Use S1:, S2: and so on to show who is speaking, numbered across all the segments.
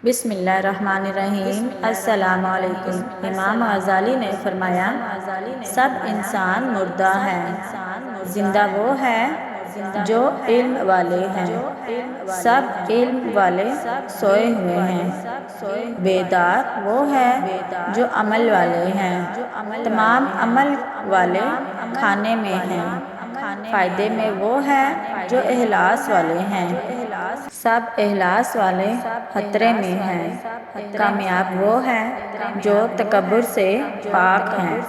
S1: بسم اللہ الرحمن الرحیم۔ السلام علیکم۔ امام غزالی نے فرمایا، سب انسان مردہ ہیں، زندہ وہ ہے جو علم والے ہیں۔ سب علم والے سوئے ہوئے ہیں، بیدار وہ ہے جو عمل والے ہیں۔ تمام عمل والے کھانے میں ہیں، فائدے میں وہ ہے جو اخلاص والے ہیں۔ سب اخلاص والے خطرے میں ہیں، کامیاب وہ ہے جو تکبر سے پاک ہیں۔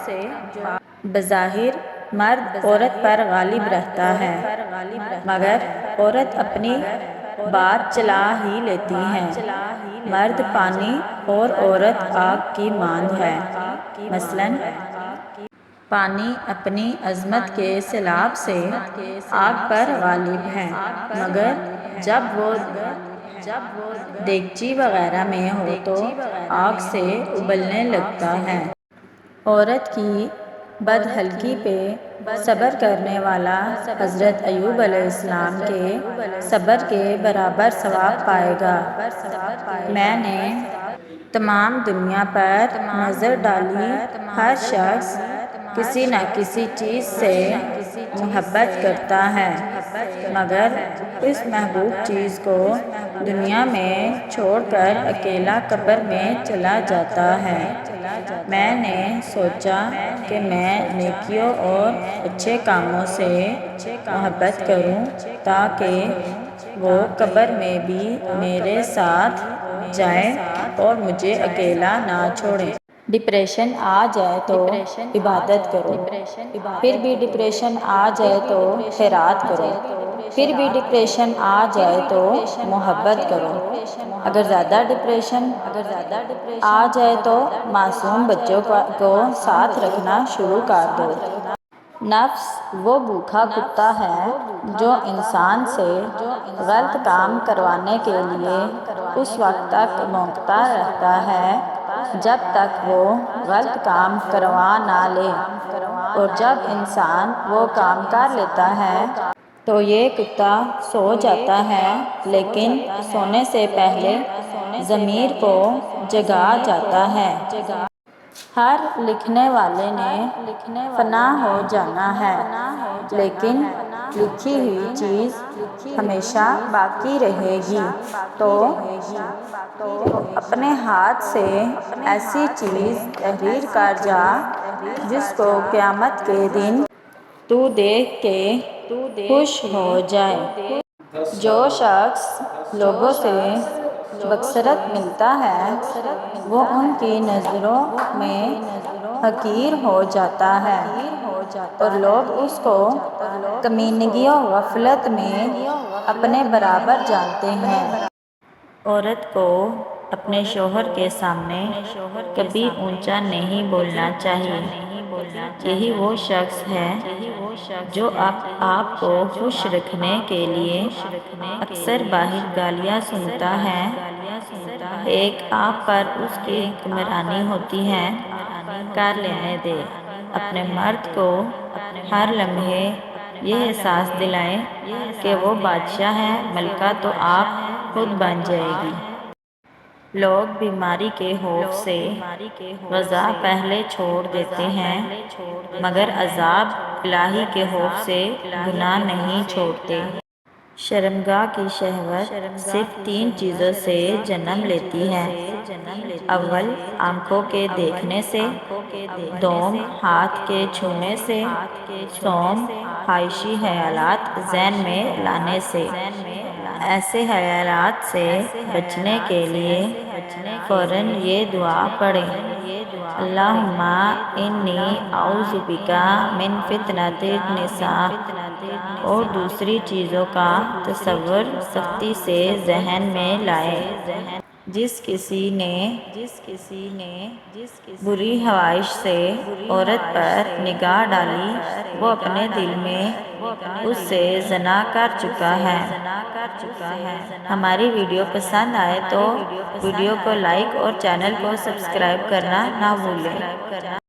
S1: بظاہر مرد عورت پر غالب رہتا ہے، مگر عورت اپنی بات چلا ہی لیتی ہے۔ مرد پانی اور عورت آگ کی مانند ہے۔ مثلاً پانی اپنی عظمت کے سیلاب سے آگ پر غالب ہے، مگر جب وہ دیگچی وغیرہ میں ہو تو آگ سے ابلنے لگتا ہے۔ عورت کی بدحلقی پہ صبر کرنے والا حضرت ایوب علیہ السلام کے صبر کے برابر ثواب پائے گا۔ میں نے تمام دنیا پر نظر ڈالی، ہر شخص کسی نہ کسی چیز سے محبت کرتا ہے، مگر اس محبوب چیز کو دنیا میں چھوڑ کر اکیلا قبر میں چلا جاتا ہے۔ میں نے سوچا کہ میں نیکیوں اور اچھے کاموں سے محبت کروں تاکہ وہ قبر میں بھی میرے ساتھ جائیں اور مجھے اکیلا نہ چھوڑیں۔ ڈپریشن آ جائے تو عبادت کرو، پھر بھی ڈپریشن آ جائے تو خیرات کرو، پھر بھی ڈپریشن آ جائے تو محبت کرو۔ اگر زیادہ ڈپریشن آ جائے تو معصوم بچوں کو ساتھ رکھنا شروع کر دو۔ نفس وہ بھوکا کتا ہے جو انسان سے غلط کام کروانے کے لیے اس وقت تک بھونکتا رہتا ہے جب تک وہ غلط کام کروا نہ لے، اور جب انسان وہ کام کر لیتا ہے تو یہ کتا سو جاتا ہے، لیکن سونے سے پہلے ضمیر کو جگا جاتا ہے۔ ہر لکھنے والے نے فنا ہو جانا ہے، لیکن لکھی ہوئی چیز ہمیشہ باقی رہے گی۔ تو اپنے ہاتھ سے ایسی چیز تحریر کر جا جس کو قیامت کے دن تو دیکھ کے خوش ہو جائے۔ جو شخص لوگوں سے بکثرت ملتا ہے وہ ان کی نظروں میں حقیر ہو جاتا ہے، اور لوگ اس کو کمینگی و غفلت میں اپنے برابر جانتے ہیں۔ عورت کو اپنے شوہر کے سامنے کبھی اونچا نہیں بولنا چاہیے۔ یہی وہ شخص ہے جو آپ کو خوش رکھنے کے لیے اکثر باہر گالیاں سنتا ہے۔ ایک آپ پر اس کی حکمرانی ہوتی ہے، کر لینے دے۔ اپنے مرد کو ہر لمحے یہ احساس دلائیں کہ وہ بادشاہ ہے، ملکہ تو آپ خود بن جائے گی۔ لوگ بیماری کے خوف سے غذا پہلے چھوڑ دیتے ہیں، مگر عذاب الہی کے خوف سے گناہ نہیں چھوڑتے۔ شرمگاہ کی شہوت صرف 3 چیزوں سے جنم لیتی ہے: اول آنکھوں کے دیکھنے سے، دوم ہاتھ کے چھونے سے، سوم خواہشی خیالات ذہن میں لانے سے۔ ایسے خیالات سے بچنے کے لیے فوراً یہ دعا پڑھیں: اللہم انی اعوذ بک من فتنۃ النساء۔ اور دوسری چیزوں کا تصور سختی سے ذہن میں لائیں۔ جس کسی نے بری خواہش سے عورت پر نگاہ ڈالی وہ اپنے دل میں اس سے زنا کر چکا ہے۔ ہماری ویڈیو پسند آئے تو ویڈیو کو لائک اور چینل کو سبسکرائب کرنا نہ بھولیں۔